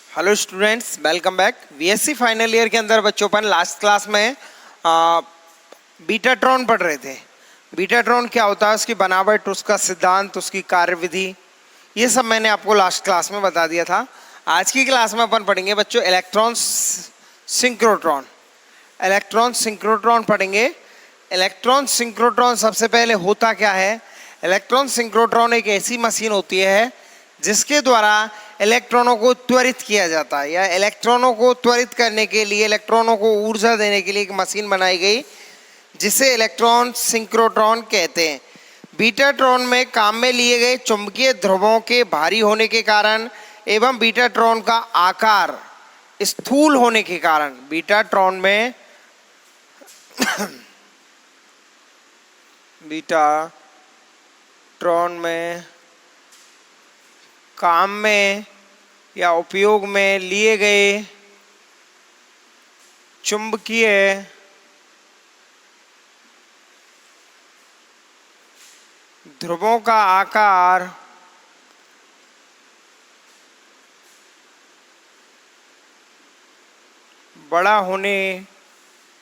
Hello students, welcome back. BSc final year के अंदर बच्चों अपन लास्ट क्लास में बीटाट्रॉन पढ़ रहे थे। बीटाट्रॉन क्या होता है, उसकी बनावट, उसका सिद्धांत, उसकी कार्यविधि, ये सब मैंने आपको लास्ट क्लास में बता दिया था। आज की क्लास में अपन पढ़ेंगे बच्चों इलेक्ट्रॉन सिंक्रोट्रॉन। इलेक्ट्रॉन सिंक्रोट्रॉन पढ़ेंगे। इलेक्ट्रॉन सिंक्रोट्रॉन सबसे पहले होता क्या है? इलेक्ट्रॉन सिंक्रोट्रॉन एक ऐसी मशीन होती है जिसके द्वारा इलेक्ट्रॉनों को त्वरित किया जाता है, या इलेक्ट्रॉनों को त्वरित करने के लिए, इलेक्ट्रॉनों को ऊर्जा देने के लिए एक मशीन बनाई गई जिसे इलेक्ट्रॉन सिंक्रोट्रॉन कहते हैं। बीटाट्रॉन में काम में लिए गए चुंबकीय ध्रुवों के भारी होने के कारण एवं बीटाट्रॉन का आकार स्थूल होने के कारण बीटाट्रॉन में काम में या उपयोग में लिए गए चुंबकीय ध्रुवों का आकार बड़ा होने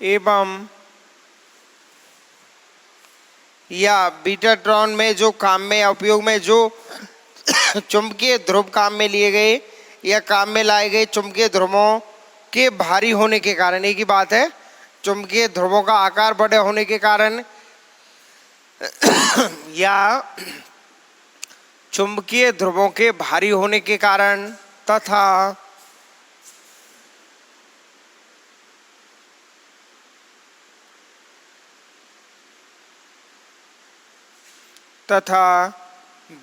एवं या बीटाट्रॉन में जो काम में या उपयोग में जो चुंबकीय ध्रुव काम में लिए गए या काम में लाए गए चुंबकीय ध्रुवों के भारी होने के कारण, एक ही बात है, चुंबकीय ध्रुवों का आकार बड़े होने के कारण या चुंबकीय ध्रुवों के भारी होने के कारण तथा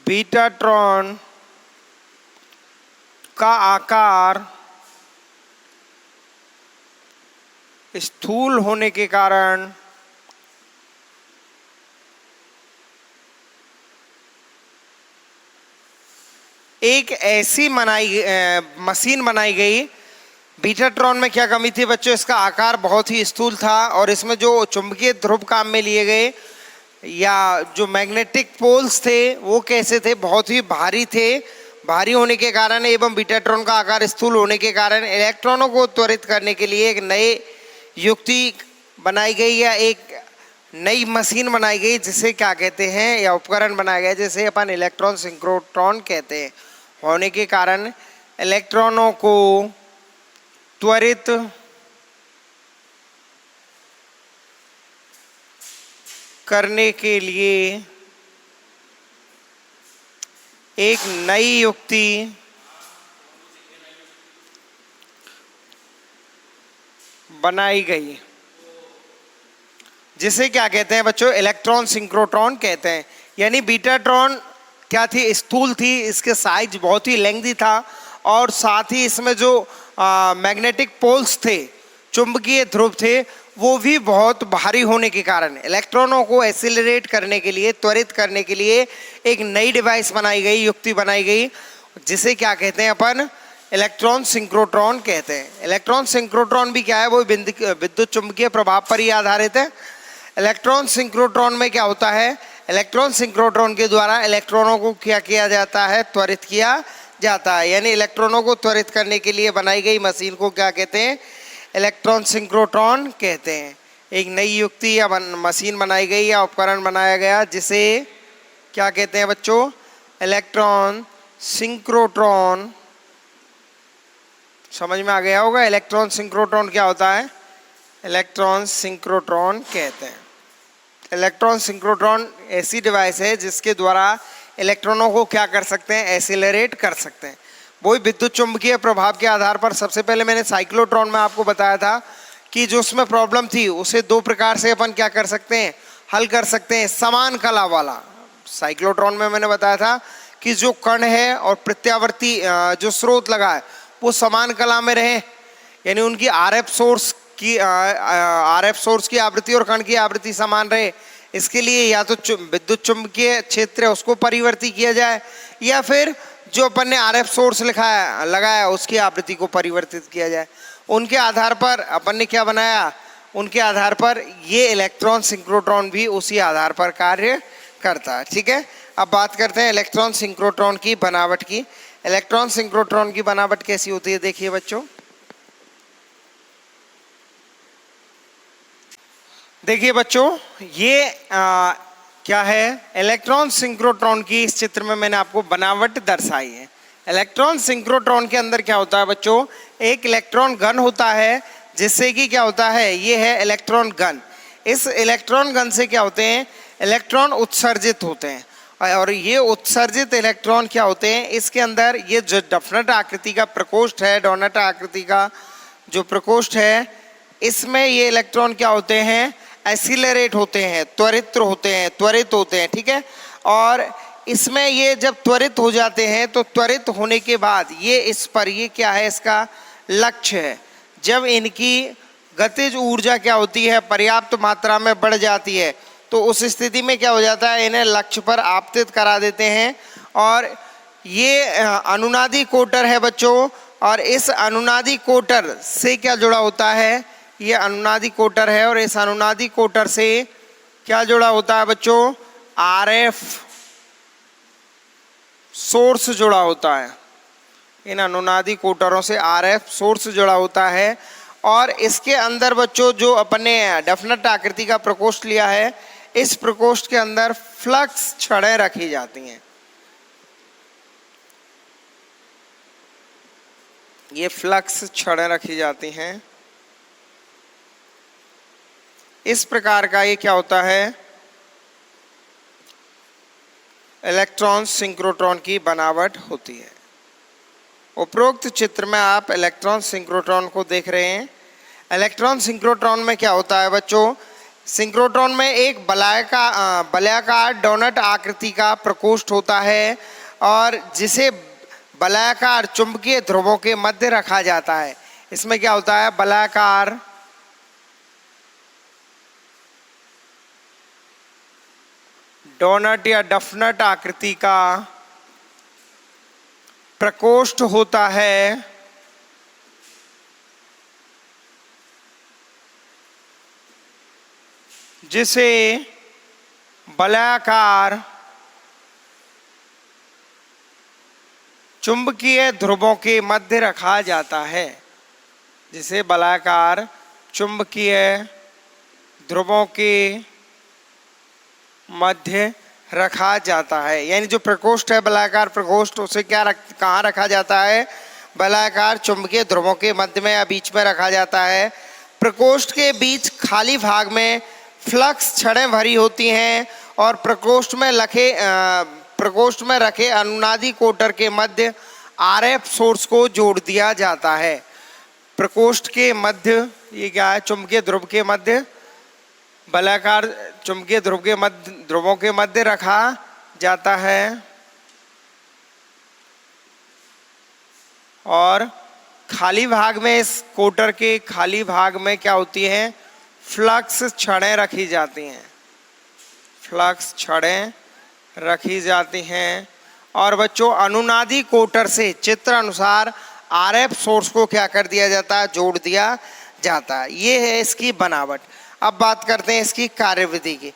बीटाट्रॉन का आकार स्थूल होने के कारण एक ऐसी मशीन बनाई गई। बीटाट्रॉन में क्या कमी थी बच्चों? इसका आकार बहुत ही स्थूल था और इसमें जो चुंबकीय ध्रुव काम में लिए गए या जो मैग्नेटिक पोल्स थे वो कैसे थे? बहुत ही भारी थे। भारी होने के कारण एवं बीटाट्रॉन का आकार स्थूल होने के कारण इलेक्ट्रॉनों को त्वरित करने के लिए एक नए युक्ति बनाई गई या एक नई मशीन बनाई गई जिसे क्या कहते हैं, या उपकरण बनाया गया जिसे अपन इलेक्ट्रॉन सिंक्रोट्रॉन कहते हैं। होने के कारण इलेक्ट्रॉनों को त्वरित करने के लिए एक नई युक्ति बनाई गई जिसे क्या कहते हैं बच्चों? इलेक्ट्रॉन सिंक्रोट्रॉन कहते हैं। यानी बीटाट्रॉन क्या थी? स्थूल थी, इसके साइज बहुत ही लेंथी था और साथ ही इसमें जो मैग्नेटिक पोल्स थे, चुंबकीय ध्रुव थे, वो भी बहुत भारी होने के कारण इलेक्ट्रॉनों को एक्सीलरेट करने के लिए, त्वरित करने के लिए एक नई डिवाइस बनाई गई, युक्ति बनाई गई जिसे क्या कहते हैं अपन? इलेक्ट्रॉन सिंक्रोट्रॉन कहते हैं। इलेक्ट्रॉन सिंक्रोट्रॉन भी क्या है? वो विद्युत चुंबकीय प्रभाव पर ही आधारित है। इलेक्ट्रॉन सिंक्रोट्रॉन में क्या होता है? इलेक्ट्रॉन सिंक्रोट्रॉन के द्वारा इलेक्ट्रॉनों को क्या किया जाता है? त्वरित किया जाता है। यानी इलेक्ट्रॉनों को त्वरित करने के लिए बनाई गई मशीन को क्या कहते हैं? इलेक्ट्रॉन सिंक्रोट्रॉन कहते हैं। एक नई युक्ति या मशीन बनाई गई या उपकरण बनाया गया जिसे क्या कहते हैं बच्चों? Electron synchrotron. समझ में आ गया होगा इलेक्ट्रॉन सिंक्रोट्रॉन क्या होता है? इलेक्ट्रॉन सिंक्रोट्रॉन कहते हैं। इलेक्ट्रॉन सिंक्रोट्रॉन ऐसी डिवाइस है जिसके द्वारा इलेक्ट्रॉनों को क्या कर सकते हैं? एक्सीलरेट कर सकते हैं। वही विद्युत चुंबकीय प्रभाव के आधार पर सबसे पहले मैंने साइक्लोट्रॉन में आपको बताया था कि जो उसमें प्रॉब्लम थी उसे दो प्रकार से अपन क्या कर सकते हैं? हल कर सकते हैं। समान कला वाला साइक्लोट्रॉन में मैंने बताया था कि जो कण है और प्रत्यावर्ती जो स्रोत लगा है वो समान कला में रहे, यानी उनकी आरएफ सोर्स की आवृत्ति और कण की आवृत्ति समान रहे। इसके लिए या तो विद्युत चुंबकीय क्षेत्र है उसको परिवर्तित किया जाए, या फिर जो अपन ने आरएफ सोर्स लगाया उसकी आवृत्ति को परिवर्तित किया जाए। उनके आधार पर अपन ने क्या बनाया? उनके आधार पर ये इलेक्ट्रॉन सिंक्रोट्रॉन भी उसी आधार पर कार्य करता है। ठीक है, अब बात करते हैं इलेक्ट्रॉन सिंक्रोट्रॉन की बनावट की। इलेक्ट्रॉन सिंक्रोट्रॉन की बनावट कैसी होती है, देखिए बच्चों। देखिए बच्चों, ये क्या है, इलेक्ट्रॉन सिंक्रोट्रॉन की इस चित्र में मैंने आपको बनावट दर्शाई है। इलेक्ट्रॉन सिंक्रोट्रॉन के अंदर क्या होता है बच्चों, एक इलेक्ट्रॉन गन होता है, जिससे कि क्या होता है, ये है इलेक्ट्रॉन गन। इस इलेक्ट्रॉन गन से क्या होते हैं, इलेक्ट्रॉन उत्सर्जित होते हैं। और ये उत्सर्जित इलेक्ट्रॉन क्या होते हैं, इसके अंदर ये जो डफनट आकृति का प्रकोष्ठ है, डोनट आकृति का जो प्रकोष्ठ है, इसमें ये इलेक्ट्रॉन क्या होते हैं, एक्सीलरेट होते हैं, त्वरित होते हैं, ठीक है। और इसमें ये जब त्वरित हो जाते हैं तो त्वरित होने के बाद ये इस पर, ये क्या है, इसका लक्ष्य है। जब इनकी गतिज ऊर्जा क्या होती है, पर्याप्त मात्रा में बढ़ जाती है, तो उस स्थिति में क्या हो जाता है, इन्हें लक्ष्य पर आपतित करा देते हैं। और ये अनुनादी कोटर है बच्चों, और इस अनुनादी कोटर से क्या जुड़ा होता है, ये अनुनादी कोटर है, और इस अनुनादी कोटर से क्या जुड़ा होता है बच्चों, आरएफ सोर्स जुड़ा होता है। इन अनुनादी कोटरों से आरएफ सोर्स जुड़ा होता है। और इसके अंदर बच्चों जो अपने डेफिनेट आकृति का प्रकोष्ठ लिया है, इस प्रकोष्ठ के अंदर फ्लक्स छड़ें रखी जाती हैं। ये फ्लक्स छड़ें रखी जाती हैं। इस प्रकार का ये क्या होता है, इलेक्ट्रॉन सिंक्रोट्रॉन की बनावट होती है। उपरोक्त चित्र में आप इलेक्ट्रॉन सिंक्रोट्रॉन को देख रहे हैं। इलेक्ट्रॉन सिंक्रोट्रॉन में क्या होता है बच्चों, सिंक्रोट्रॉन में एक वलयाकार डोनट आकृति का प्रकोष्ठ होता है, और जिसे वलयाकार चुंबकीय ध्रुवों के मध्य रखा जाता है। इसमें क्या होता है, वलयाकार डोनट या डफनट आकृति का प्रकोष्ठ होता है, जिसे वलयाकार चुंबकीय ध्रुवों के मध्य रखा जाता है। जिसे वलयाकार चुंबकीय ध्रुवों के मध्य रखा जाता है। यानी जो प्रकोष्ठ है वलयाकार प्रकोष्ठ, उसे कहाँ रखा जाता है, वलयाकार चुंबकीय ध्रुवों के मध्य में या बीच में रखा जाता है। प्रकोष्ठ के बीच खाली भाग में फ्लक्स छड़ें भरी होती हैं, और प्रकोष्ठ में रखे अनुनादी कोटर के मध्य आरएफ सोर्स को जोड़ दिया जाता है। प्रकोष्ठ के मध्य, ये क्या है, चुंबकीय ध्रुव के मध्य, वलयाकार चुंबकीय ध्रुवों के मध्य रखा जाता है। और खाली भाग में, इस कोटर के खाली भाग में क्या होती है, फ्लक्स छड़ें रखी जाती हैं। फ्लक्स छड़ें रखी जाती हैं। और बच्चों अनुनादी कोटर से चित्र अनुसार आरएफ सोर्स को क्या कर दिया जाता है, जोड़ दिया जाता है। ये है इसकी बनावट। अब बात करते हैं इसकी कार्यविधि की।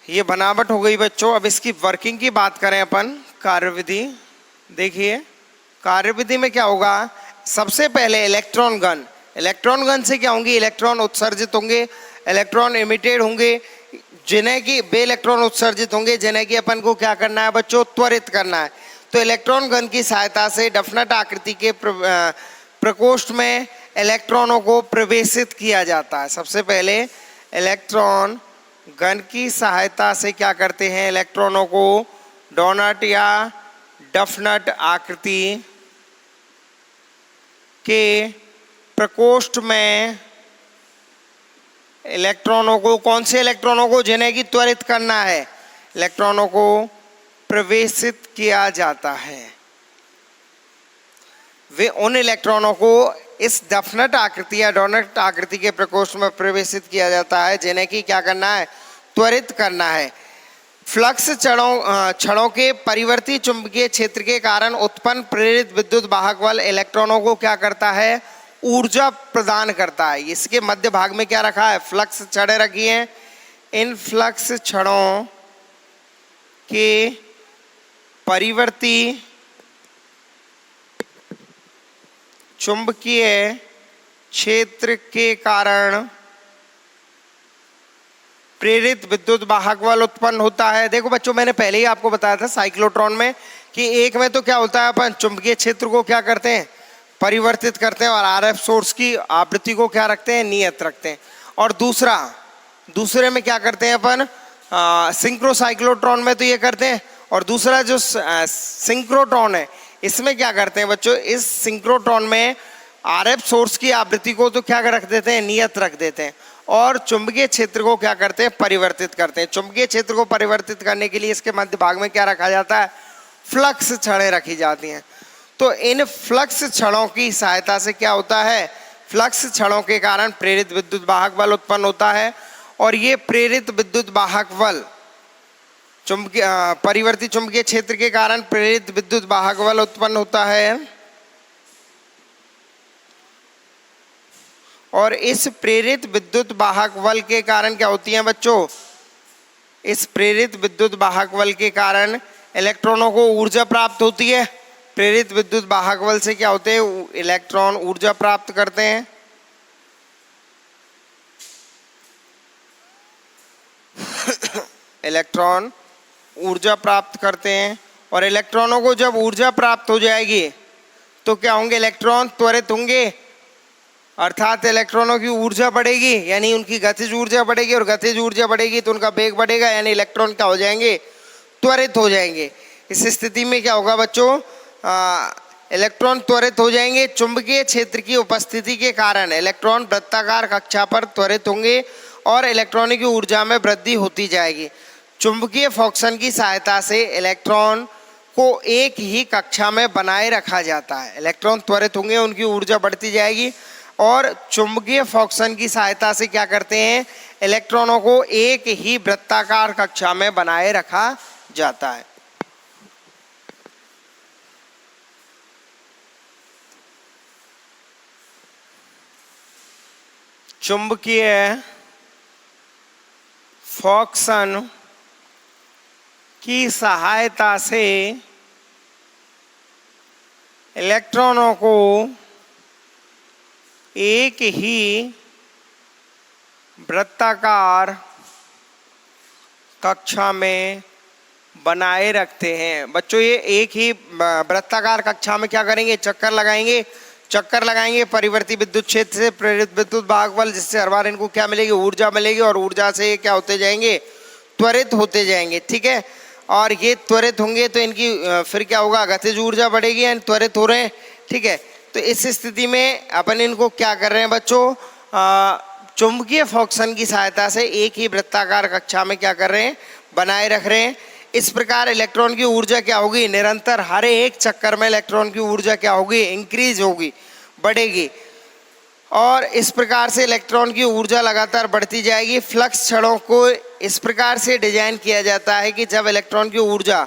ये बनावट हो गई बच्चों। अब इसकी वर्किंग की बात करें अपन, कार्यविधि देखिए। कार्यविधि में क्या होगा, सबसे पहले इलेक्ट्रॉन गन से क्या होंगे, इलेक्ट्रॉन उत्सर्जित होंगे, इलेक्ट्रॉन इमिटेड होंगे, जिन्हें कि बे इलेक्ट्रॉन उत्सर्जित होंगे, जिन्हें कि अपन को क्या करना है बच्चों, त्वरित करना है। तो इलेक्ट्रॉन गन की सहायता से डेफिनेट आकृति के प्रकोष्ठ में इलेक्ट्रॉनों को प्रवेशित किया जाता है। सबसे पहले इलेक्ट्रॉन गन की सहायता से क्या करते हैं, इलेक्ट्रॉनों को डोनट या डफनट आकृति के प्रकोष्ठ में इलेक्ट्रॉनों को, कौन से इलेक्ट्रॉनों को, जिन्हें की त्वरित करना है, इलेक्ट्रॉनों को प्रवेशित किया जाता है। वे उन इलेक्ट्रॉनों को इस डफनट आकृति या डोनट आकृति के प्रकोष्ठ में प्रवेशित किया जाता है, जिन्हें की क्या करना है, त्वरित करना है। फ्लक्स छड़ों के परिवर्ती चुंबकीय क्षेत्र के कारण उत्पन्न प्रेरित विद्युत वाहक बल इलेक्ट्रॉनों को क्या करता है, ऊर्जा प्रदान करता है। इसके मध्य भाग में क्या रखा है, फ्लक्स छड़ें रखी हैं। इन फ्लक्स छड़ों के परिवर्ती चुंबकीय क्षेत्र के कारण प्रेरित विद्युत वाहक बल उत्पन्न होता है। देखो बच्चों, मैंने पहले ही आपको बताया था साइक्लोट्रॉन में कि एक में तो क्या होता है, अपन चुंबकीय क्षेत्र को क्या करते हैं, परिवर्तित करते हैं, और आरएफ सोर्स की आवृत्ति को क्या रखते हैं, नियत रखते हैं। और दूसरे में क्या करते हैं अपन, सिंक्रोसाइक्लोट्रॉन में तो ये करते हैं। और दूसरा जो सिंक्रोट्रॉन है, इसमें क्या करते हैं बच्चों, इस सिंक्रोट्रॉन में आरएफ सोर्स की आवृत्ति को तो क्या रख देते हैं, नियत रख देते हैं, और चुंबकीय क्षेत्र को क्या करते हैं, परिवर्तित करते हैं। चुंबकीय क्षेत्र को परिवर्तित करने के लिए इसके मध्य भाग में क्या रखा जाता है, फ्लक्स छड़ें रखी जाती हैं। तो इन फ्लक्स छड़ों की सहायता से क्या होता है, फ्लक्स छड़ों के कारण प्रेरित विद्युत वाहक बल उत्पन्न होता है। और ये प्रेरित विद्युत वाहक बल परिवर्ती चुंबकीय क्षेत्र के कारण प्रेरित विद्युत वाहक बल उत्पन्न होता है। और इस प्रेरित विद्युत वाहक बल के कारण क्या होती है बच्चों, इस प्रेरित विद्युत वाहक बल के कारण इलेक्ट्रॉनों को ऊर्जा प्राप्त होती है। प्रेरित विद्युत वाहक बल से क्या होते हैं, इलेक्ट्रॉन ऊर्जा प्राप्त करते हैं। इलेक्ट्रॉन ऊर्जा प्राप्त करते हैं, और इलेक्ट्रॉनों को जब ऊर्जा प्राप्त हो जाएगी तो क्या होंगे, इलेक्ट्रॉन त्वरित होंगे, अर्थात इलेक्ट्रॉनों की ऊर्जा बढ़ेगी, यानी उनकी गतिज ऊर्जा बढ़ेगी, और गतिज ऊर्जा बढ़ेगी तो उनका वेग बढ़ेगा, यानी इलेक्ट्रॉन क्या हो जाएंगे, त्वरित हो जाएंगे। इस स्थिति में क्या होगा बच्चों, इलेक्ट्रॉन त्वरित हो जाएंगे। चुंबकीय क्षेत्र की उपस्थिति के कारण इलेक्ट्रॉन वृत्ताकार कक्षा पर त्वरित होंगे और इलेक्ट्रॉन की ऊर्जा में वृद्धि होती जाएगी। चुंबकीय फॉक्सन की सहायता से इलेक्ट्रॉन को एक ही कक्षा में बनाए रखा जाता है। इलेक्ट्रॉन त्वरित होंगे, उनकी ऊर्जा बढ़ती जाएगी, और चुंबकीय फॉक्सन की सहायता से क्या करते हैं, इलेक्ट्रॉनों को एक ही वृत्ताकार कक्षा में बनाए रखा जाता है। चुंबकीय फॉक्सन की सहायता से इलेक्ट्रॉनों को एक ही वृत्ताकार कक्षा में बनाए रखते हैं। बच्चों, ये एक ही वृत्ताकार कक्षा में क्या करेंगे, चक्कर लगाएंगे परिवर्ती विद्युत क्षेत्र से प्रेरित विद्युत वाहक बल, जिससे हर बार इनको क्या मिलेगी, ऊर्जा मिलेगी, और ऊर्जा से क्या होते जाएंगे, त्वरित होते जाएंगे। ठीक है, और ये त्वरित होंगे तो इनकी फिर क्या होगा, गतिज ऊर्जा बढ़ेगी, यानी त्वरित हो रहे हैं। ठीक है, तो इस स्थिति में अपन इनको क्या कर रहे हैं बच्चों, चुंबकीय फॉक्सन की सहायता से एक ही वृत्ताकार कक्षा में क्या कर रहे हैं, बनाए रख रहे हैं। इस प्रकार इलेक्ट्रॉन की ऊर्जा क्या होगी, निरंतर हर एक चक्कर में इलेक्ट्रॉन की ऊर्जा क्या होगी, इंक्रीज होगी, बढ़ेगी, और इस प्रकार से इलेक्ट्रॉन की ऊर्जा लगातार बढ़ती जाएगी। फ्लक्स छड़ों को इस प्रकार से डिजाइन किया जाता है कि जब इलेक्ट्रॉन की ऊर्जा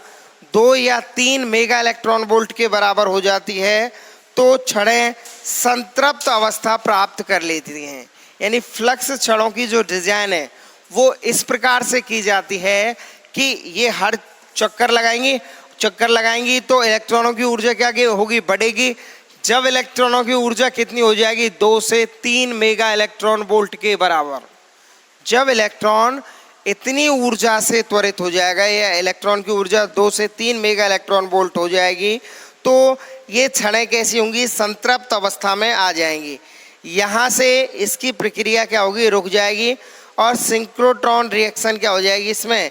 2 या 3 मेगा इलेक्ट्रॉन वोल्ट के बराबर हो जाती है तो छड़ें संतृप्त अवस्था प्राप्त कर लेती हैं। यानी फ्लक्स छड़ों की जो डिजाइन है वो इस प्रकार से की जाती है कि ये हर चक्कर लगाएंगी तो इलेक्ट्रॉनों की ऊर्जा क्या होगी, बढ़ेगी। जब इलेक्ट्रॉनों की ऊर्जा कितनी हो जाएगी, 2 से 3 मेगा इलेक्ट्रॉन वोल्ट के बराबर। जब इलेक्ट्रॉन इतनी ऊर्जा से त्वरित हो जाएगा, या इलेक्ट्रॉन की ऊर्जा 2 से 3 मेगा इलेक्ट्रॉन वोल्ट हो जाएगी, तो ये छड़ें कैसी होंगी, संतृप्त अवस्था में आ जाएंगी। यहाँ से इसकी प्रक्रिया क्या होगी, रुक जाएगी, और सिंक्रोट्रॉन रिएक्शन क्या हो जाएगी, इसमें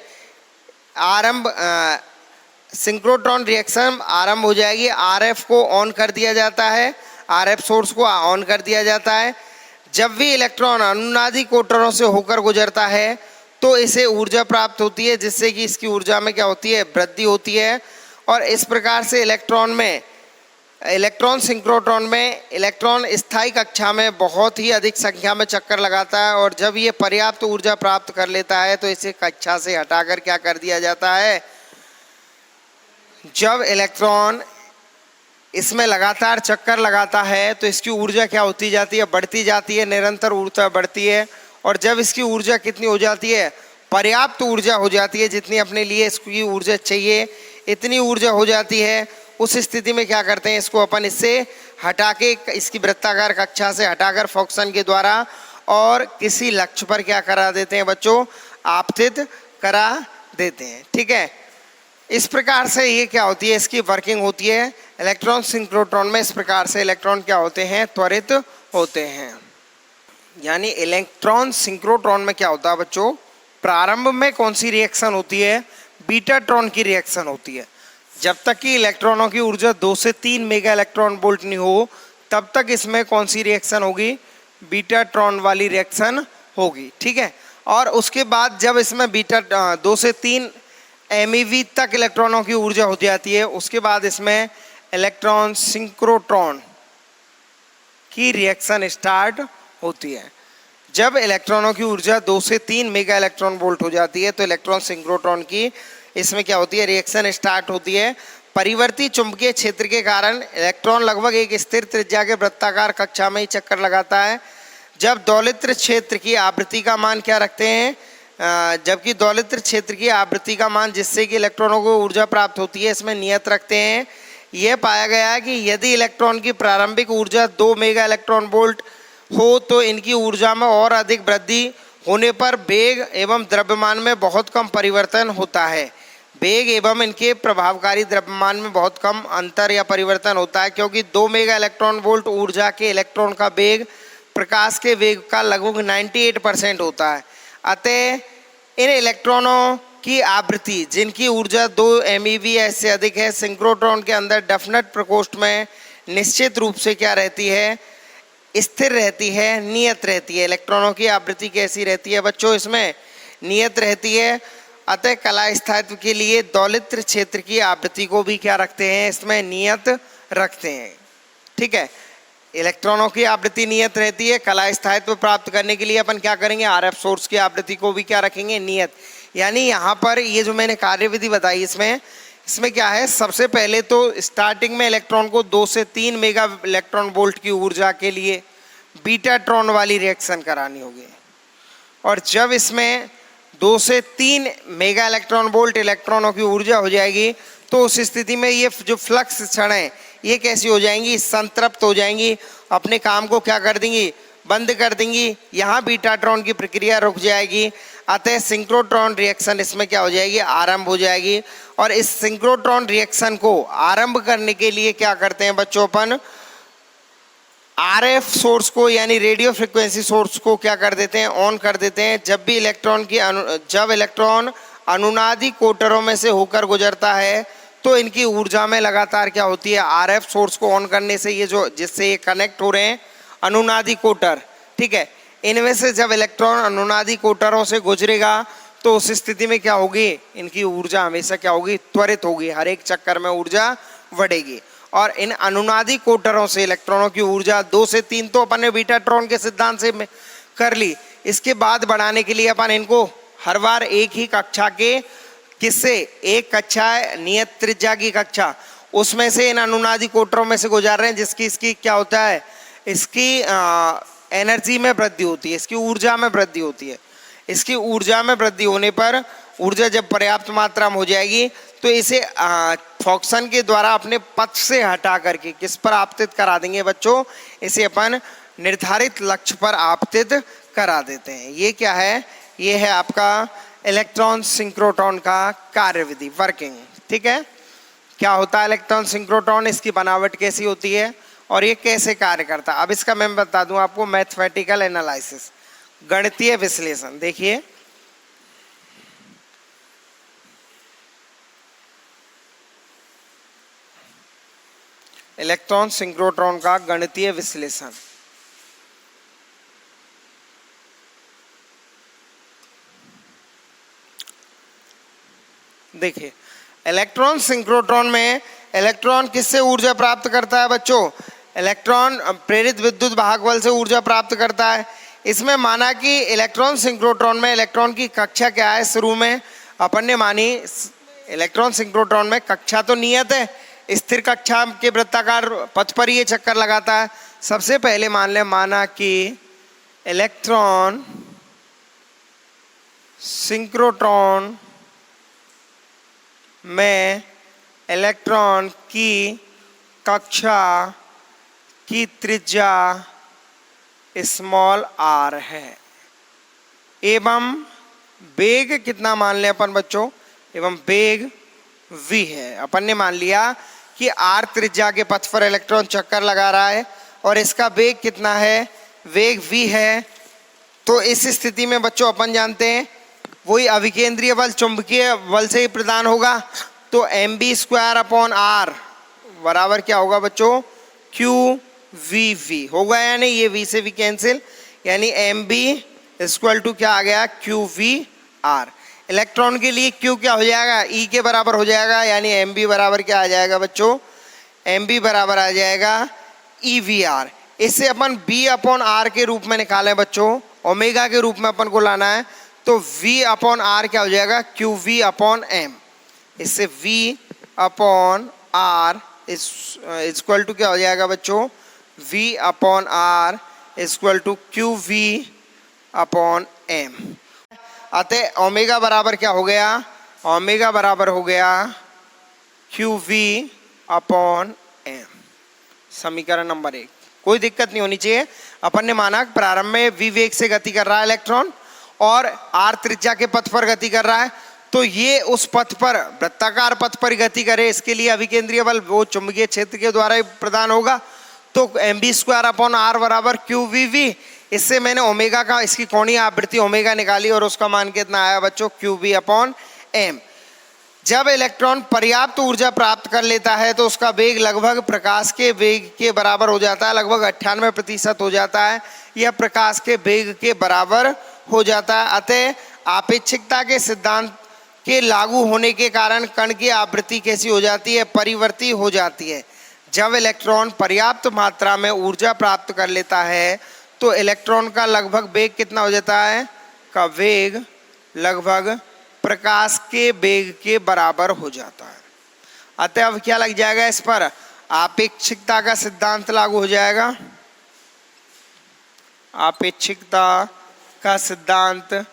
सिंक्रोट्रॉन रिएक्शन आरंभ हो जाएगी। आरएफ को ऑन कर दिया जाता है, आरएफ सोर्स को ऑन कर दिया जाता है। जब भी इलेक्ट्रॉन अनुनादी कोटरों से होकर गुजरता है तो इसे ऊर्जा प्राप्त होती है, जिससे कि इसकी ऊर्जा में क्या होती है, वृद्धि होती है। और इस प्रकार से इलेक्ट्रॉन सिंक्रोट्रॉन में इलेक्ट्रॉन स्थायी कक्षा में बहुत ही अधिक संख्या में चक्कर लगाता है, और जब ये पर्याप्त ऊर्जा प्राप्त कर लेता है तो इसे कक्षा से हटाकर क्या कर दिया जाता है, जब इलेक्ट्रॉन इसमें लगातार चक्कर लगाता है तो इसकी ऊर्जा क्या होती जाती है, बढ़ती जाती है, निरंतर ऊर्जा बढ़ती है। और जब इसकी ऊर्जा कितनी हो जाती है, पर्याप्त ऊर्जा हो जाती है, जितनी अपने लिए इसकी ऊर्जा चाहिए इतनी ऊर्जा हो जाती है, उस स्थिति में क्या करते हैं, इसको अपन इससे हटा के इसकी वृत्ताकार कक्षा से हटाकर फोकसन के द्वारा और किसी लक्ष्य पर क्या करा देते हैं बच्चों, आपतित करा देते हैं। ठीक है, इस प्रकार से ये क्या होती है, इसकी वर्किंग होती है। इलेक्ट्रॉन सिंक्रोट्रॉन में इस प्रकार से इलेक्ट्रॉन क्या होते हैं, त्वरित होते हैं। यानी इलेक्ट्रॉन सिंक्रोट्रॉन में क्या होता है बच्चों, प्रारंभ में कौन सी रिएक्शन होती है, बीटाट्रॉन की रिएक्शन होती है। जब तक कि इलेक्ट्रॉनों की ऊर्जा 2 से 3 मेगा इलेक्ट्रॉन वोल्ट नहीं हो तब तक इसमें कौन सी रिएक्शन होगी, बीटाट्रॉन वाली रिएक्शन होगी। ठीक है, और उसके बाद जब इसमें बीटा 2 से 3 MeV तक इलेक्ट्रॉनों की ऊर्जा हो जाती है, उसके बाद इसमें इलेक्ट्रॉन सिंक्रोट्रॉन की रिएक्शन स्टार्ट होती है। जब इलेक्ट्रॉनों की ऊर्जा 2 से 3 मेगा इलेक्ट्रॉन वोल्ट हो जाती है तो इलेक्ट्रॉन सिंक्रोट्रॉन की इसमें क्या होती है, रिएक्शन स्टार्ट होती है। परिवर्ती चुंबकीय क्षेत्र के कारण इलेक्ट्रॉन लगभग एक स्थिर त्रिज्या के वृत्ताकार कक्षा में ही चक्कर लगाता है। जब दौलित्र क्षेत्र की आवृत्ति का मान क्या रखते हैं, जबकि दौलित्र क्षेत्र की आवृत्ति का मान जिससे कि इलेक्ट्रॉनों को ऊर्जा प्राप्त होती है इसमें नियत रखते हैं। यह पाया गया है कि यदि इलेक्ट्रॉन की प्रारंभिक ऊर्जा 2 मेगा इलेक्ट्रॉन वोल्ट हो तो इनकी ऊर्जा में और अधिक वृद्धि होने पर वेग एवं द्रव्यमान में बहुत कम परिवर्तन होता है। वेग एवं इनके प्रभावकारी द्रव्यमान में बहुत कम अंतर या परिवर्तन होता है, क्योंकि 2 मेगा इलेक्ट्रॉन वोल्ट ऊर्जा के इलेक्ट्रॉन का वेग प्रकाश के वेग का लगभग 98% होता है। अतः इन इलेक्ट्रॉनों की आवृत्ति जिनकी ऊर्जा 2 MeV से अधिक है, सिंक्रोट्रॉन के अंदर डेफिनेट प्रकोष्ठ में निश्चित रूप से क्या रहती है, स्थिर रहती है, नियत रहती है। इलेक्ट्रॉनों की आवृत्ति कैसी रहती है बच्चों, इसमें नियत रहती है। अतः कला स्थायित्व के लिए दौलित्र क्षेत्र की आवृत्ति को भी क्या रखते हैं, इसमें नियत रखते हैं। ठीक है, इलेक्ट्रॉनों की आवृत्ति नियत रहती है। कला स्थायित्व प्राप्त करने के लिए अपन क्या करेंगे, RF सोर्स की आवृत्ति को भी क्या रखेंगे, नियत। यानी यहाँ पर ये जो मैंने कार्यविधि बताई इसमें क्या है, सबसे पहले तो स्टार्टिंग में इलेक्ट्रॉन को 2 से 3 मेगा इलेक्ट्रॉन वोल्ट की ऊर्जा के लिए बीटाट्रॉन वाली रिएक्शन करानी होगी, और जब इसमें 2 से 3 मेगा इलेक्ट्रॉन वोल्ट इलेक्ट्रॉनों की ऊर्जा हो जाएगी तो उस स्थिति में ये जो फ्लक्स क्षण है ये कैसी हो जाएंगी, संतृप्त हो जाएंगी, अपने काम को क्या कर देंगी, बंद कर देंगी। यहाँ बीटाट्रॉन की प्रक्रिया रुक जाएगी। अतः सिंक्रोट्रॉन रिएक्शन इसमें क्या हो जाएगी, आरंभ हो जाएगी। और इस सिंक्रोट्रॉन रिएक्शन को आरंभ करने के लिए क्या करते हैं बच्चों, अपन RF सोर्स को यानी रेडियो फ्रिक्वेंसी सोर्स को क्या कर देते हैं, ऑन कर देते हैं। जब इलेक्ट्रॉन अनुनादी कोटरों में से होकर गुजरता है तो इनकी ऊर्जा में लगातार क्या होती है, RF सोर्स को ऑन करने से ये जो जिससे ये कनेक्ट हो रहे हैं अनुनादी कोटर, ठीक है, इनमें से जब इलेक्ट्रॉन अनुनादी कोटरों से गुजरेगा तो उस स्थिति में क्या होगी, इनकी ऊर्जा हमेशा क्या होगी, त्वरित होगी। हर एक चक्कर में ऊर्जा बढ़ेगी। और इन अनुनादी कोटरों से इलेक्ट्रॉनों की ऊर्जा 2 से 3 तो अपन ने बीटाट्रॉन के सिद्धांत से कर ली। इसके बाद बढ़ाने के लिए अपन इनको हर बार एक ही कक्षा के किससे, एक कक्षा है नियत त्रिज्या की कक्षा, उसमें से इन अनुनादी कोटरों में से गुजार रहे हैं, जिसकी इसकी क्या होता है, इसकी एनर्जी में वृद्धि होती है, इसकी ऊर्जा में वृद्धि होती है। इसकी ऊर्जा में वृद्धि होने पर ऊर्जा जब पर्याप्त मात्रा में हो जाएगी तो इसे फॉक्सन के द्वारा अपने पथ से हटा करके किस पर आपतित करा देंगे बच्चों, इसे अपन निर्धारित लक्ष्य पर आपतित करा देते हैं। ये क्या है, ये है आपका इलेक्ट्रॉन सिंक्रोट्रॉन का कार्यविधि, वर्किंग। ठीक है, क्या होता है इलेक्ट्रॉन सिंक्रोट्रॉन, इसकी बनावट कैसी होती है और ये कैसे कार्य करता है। अब इसका मैं बता दूं आपको, मैथमेटिकल एनालिसिस, गणितीय विश्लेषण। देखिए इलेक्ट्रॉन सिंक्रोट्रॉन का गणितीय विश्लेषण। देखिए इलेक्ट्रॉन सिंक्रोट्रॉन में इलेक्ट्रॉन किससे ऊर्जा प्राप्त करता है बच्चों, इलेक्ट्रॉन प्रेरित विद्युत वाहक बल से ऊर्जा प्राप्त करता है। इसमें माना कि इलेक्ट्रॉन सिंक्रोट्रॉन में इलेक्ट्रॉन की कक्षा क्या है, शुरू में अपन ने मानी इलेक्ट्रॉन सिंक्रोट्रॉन में कक्षा तो नियत है, स्थिर कक्षा के वृत्ताकार पथ पर ये चक्कर लगाता है। सबसे पहले माना कि इलेक्ट्रॉन सिंक्रोट्रॉन में इलेक्ट्रॉन की कक्षा की त्रिज्या स्मॉल r है एवं वेग कितना मान लें अपन बच्चों, एवं वेग v है। अपन ने मान लिया कि r त्रिज्या के पथ पर इलेक्ट्रॉन चक्कर लगा रहा है और इसका वेग कितना है, वेग v है। तो इस स्थिति में बच्चों अपन जानते हैं वही अभिकेंद्रीय बल चुंबकीय बल से ही प्रदान होगा। तो mv²/r बराबर क्या होगा बच्चों, qvv होगा या नहीं, ये v से v कैंसिल, यानी mv क्या आ गया, qvr। इलेक्ट्रॉन के लिए q क्या हो जाएगा, e के बराबर हो जाएगा, यानी mv बराबर क्या आ जाएगा बच्चों, mv बराबर आ जाएगा evr। इससे अपन b/r के रूप में निकालें बच्चों, ओमेगा के रूप में अपन को लाना है, तो v/r क्या हो जाएगा, qv/m। इससे v/r इक्वल टू क्या हो जाएगा बच्चों, v/r इक्वल टू qv/m। अतः ओमेगा बराबर क्या हो गया, ओमेगा बराबर हो गया qv/m। समीकरण नंबर 1, कोई दिक्कत नहीं होनी चाहिए। अपन ने माना प्रारंभ में v वेग से गति कर रहा है इलेक्ट्रॉन और r त्रिज्या के पथ पर गति कर रहा है, तो ये उस पथ पर वृत्ताकार पथ पर गति करे, इसके लिए अभिकेंद्रीय बल वो चुंबकीय क्षेत्र के द्वारा ही प्रदान होगा। तो mv²/r बराबर qvv। इससे मैंने ओमेगा का, इसकी कोणीय आवृत्ति ओमेगा निकाली और उसका मान कितना आया बच्चों, qv/m। जब इलेक्ट्रॉन पर्याप्त ऊर्जा प्राप्त कर लेता है तो उसका वेग लगभग प्रकाश के वेग के बराबर हो जाता है, लगभग 98% हो जाता है, यह प्रकाश के वेग के बराबर हो जाता है। अतः आपेक्षिकता के सिद्धांत के लागू होने के कारण कण की आवृत्ति कैसी हो जाती है, परिवर्ती हो जाती है। जब इलेक्ट्रॉन पर्याप्त मात्रा में ऊर्जा प्राप्त कर लेता है तो इलेक्ट्रॉन का लगभग वेग कितना हो जाता है, का वेग लगभग प्रकाश के वेग के बराबर हो जाता है। अतः अब क्या लग जाएगा इस पर, आपेक्षिकता का सिद्धांत लागू हो जाएगा। आपेक्षिकता का सिद्धांत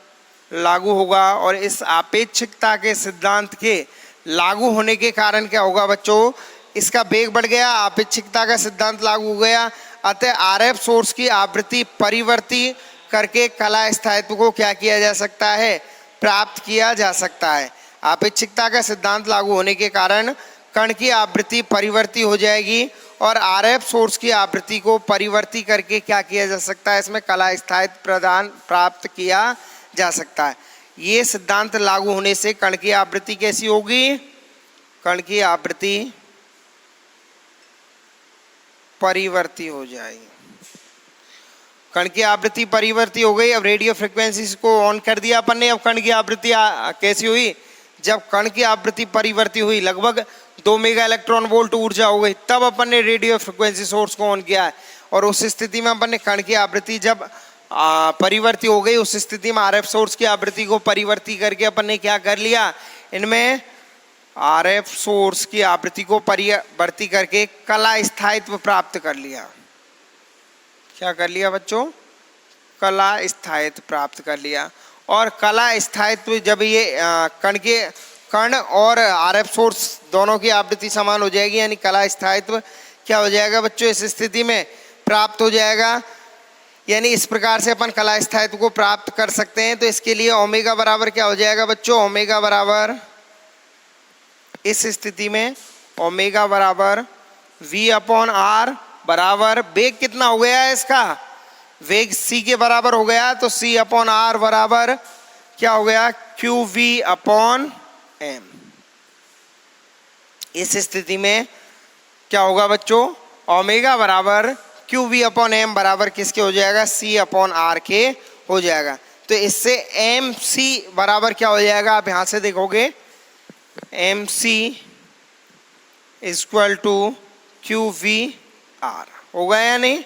लागू होगा और इस आपेक्षिकता के सिद्धांत के लागू होने के कारण क्या होगा बच्चों, इसका वेग बढ़ गया, आपेक्षिकता का सिद्धांत लागू हो गया। अतः आरएफ सोर्स की आवृत्ति परिवर्ती करके कला स्थायित्व को क्या किया जा सकता है, प्राप्त किया जा सकता है। आपेक्षिकता का सिद्धांत लागू होने के कारण कण की आवृत्ति परिवर्ती हो जाएगी और आरएफ सोर्स की आवृत्ति को परिवर्ती करके क्या किया जा सकता है, इसमें कला स्थायित्व प्रदान प्राप्त किया जा सकता है। ये सिद्धांत लागू होने से कण की आवृत्ति कैसी होगी, कण की आवृत्ति परिवर्ती हो जाएगी। कण की आवृत्ति परिवर्ती हो गई। अब रेडियो फ्रिक्वेंसीज को ऑन कर दिया अपन ने। अब कण की आवृत्ति कैसी हुई, जब कण की आवृत्ति परिवर्ती हुई, लगभग 2 मेगा इलेक्ट्रॉन वोल्ट ऊर्जा हो गई, तब अपन ने रेडियो फ्रिक्वेंसी सोर्स को ऑन किया है। और उस स्थिति में अपन ने कण की आवृत्ति जब परिवर्ती हो गई, उस स्थिति में आरएफ सोर्स की आवृत्ति को परिवर्ती करके अपन ने क्या कर लिया, इनमें आरएफ सोर्स की आवृत्ति को परिवर्ती करके कला स्थायित्व प्राप्त कर लिया। क्या कर लिया बच्चों, कला स्थायित्व प्राप्त कर लिया। और कला स्थायित्व जब ये कण और आरएफ सोर्स दोनों की आवृत्ति समान हो जाएगी, यानी कला स्थायित्व क्या हो जाएगा बच्चों, इस स्थिति में प्राप्त हो जाएगा। यानी इस प्रकार से अपन कला स्थायित्व को प्राप्त कर सकते हैं। तो इसके लिए ओमेगा बराबर क्या हो जाएगा बच्चों, ओमेगा बराबर, इस स्थिति में ओमेगा बराबर v/r बराबर, वेग कितना हो गया है इसका, वेग c के बराबर हो गया, तो c/r बराबर क्या हो गया, qv/m। इस स्थिति में क्या होगा बच्चों, ओमेगा बराबर qv/m बराबर किसके हो जाएगा, c/r के हो जाएगा। तो इससे mc बराबर क्या हो जाएगा, आप यहां से देखोगे mc इक्वल टू qvr होगा या नहीं।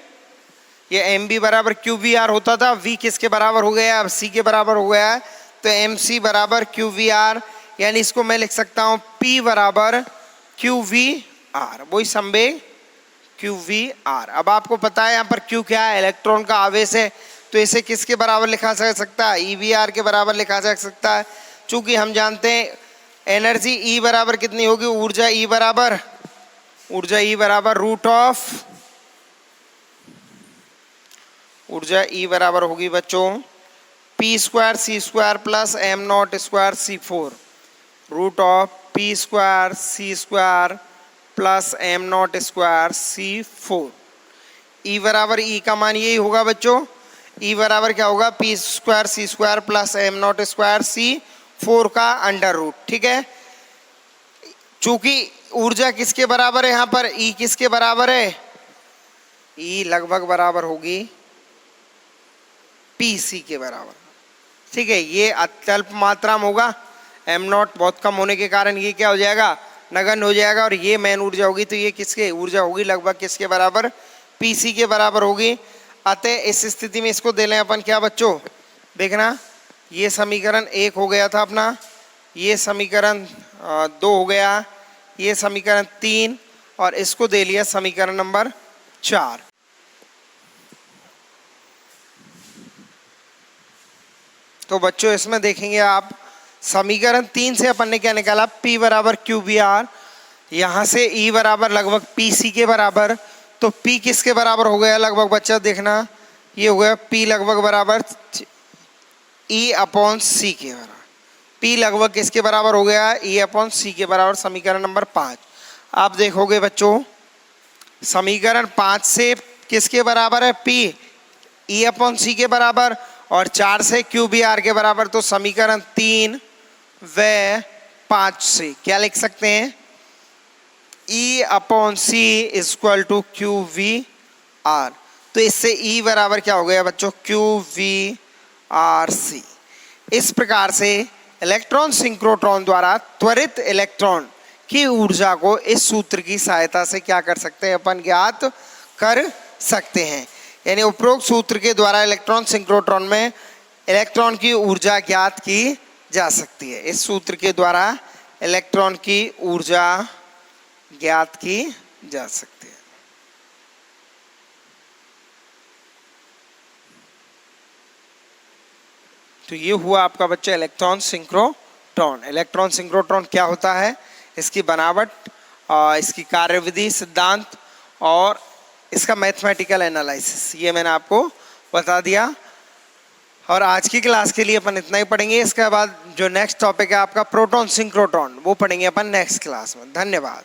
ये mb बराबर qvr होता था, v किसके बराबर हो गया, अब c के बराबर हो गया है। तो mc बराबर qvr, यानी इसको मैं लिख सकता हूं p बराबर qvr, वही संवेग qvr। अब आपको पता है यहाँ पर q क्या है, इलेक्ट्रॉन का आवेश है, तो इसे किसके बराबर लिखा जा सकता है, evr के बराबर लिखा जा सकता है। चूंकि हम जानते हैं एनर्जी E बराबर कितनी होगी, ऊर्जा E बराबर रूट ऑफ ऊर्जा E बराबर होगी बच्चों P square C square plus M nought square C4 root of P square C square plus M nought square C4। E बराबर E का मान यही होगा बच्चों, E बराबर क्या होगा P square C square plus M nought square C4 का अंडर रूट। ठीक है, चूंकि ऊर्जा किसके बराबर है यहाँ पर, E किसके बराबर है, E लगभग बराबर होगी PC के बराबर। ठीक है, ये अत्यल्प मात्रा में होगा, एम नॉट बहुत कम होने के कारण ये क्या हो जाएगा, नगण्य हो जाएगा, और ये मेन ऊर्जा होगी तो ये किसके ऊर्जा होगी लगभग किसके बराबर, PC के बराबर होगी। अतः इस स्थिति में इसको दे लें अपन क्या बच्चों, देखना ये समीकरण 1 हो गया था अपना, ये समीकरण 2 हो गया, ये समीकरण 3 और इसको दे लिया समीकरण नंबर 4। तो बच्चों इसमें देखेंगे आप समीकरण 3 से अपन ने क्या निकाला, P बराबर QBR, यहाँ से E बराबर लगभग PC के बराबर, तो P किसके बराबर हो गया लगभग बच्चा, देखना ये हो गया P लगभग बराबर E अपॉन C के बराबर। P लगभग किसके बराबर हो गया, E अपॉन C के बराबर, समीकरण नंबर 5। आप देखोगे बच्चों समीकरण 5 से किसके बराबर है, P E अपॉन C के बराबर, और 4 से QBR के बराबर, तो समीकरण 3 व 5 से क्या लिख सकते हैं, E upon C equal to QVR। तो इससे E बराबर क्या हो गया बच्चों, QVRC। इस प्रकार से इलेक्ट्रॉन सिंक्रोट्रॉन द्वारा त्वरित इलेक्ट्रॉन की ऊर्जा को इस सूत्र की सहायता से क्या कर सकते हैं, अपन ज्ञात कर सकते हैं। यानी उपरोक्त सूत्र के द्वारा इलेक्ट्रॉन सिंक्रोट्रॉन में इलेक्ट्रॉन की ऊर्जा ज्ञात की जा सकती है। इस सूत्र के द्वारा इलेक्ट्रॉन की ऊर्जा ज्ञात की जा सकती है। तो ये हुआ आपका बच्चा इलेक्ट्रॉन सिंक्रोट्रॉन। इलेक्ट्रॉन सिंक्रोट्रॉन क्या होता है, इसकी बनावट, इसकी कार्यविधि, सिद्धांत और इसका मैथमेटिकल एनालिसिस, ये मैंने आपको बता दिया। और आज की क्लास के लिए अपन इतना ही पढ़ेंगे। इसके बाद जो नेक्स्ट टॉपिक है आपका प्रोटॉन सिंक्रोट्रॉन, वो पढ़ेंगे अपन नेक्स्ट क्लास में। धन्यवाद।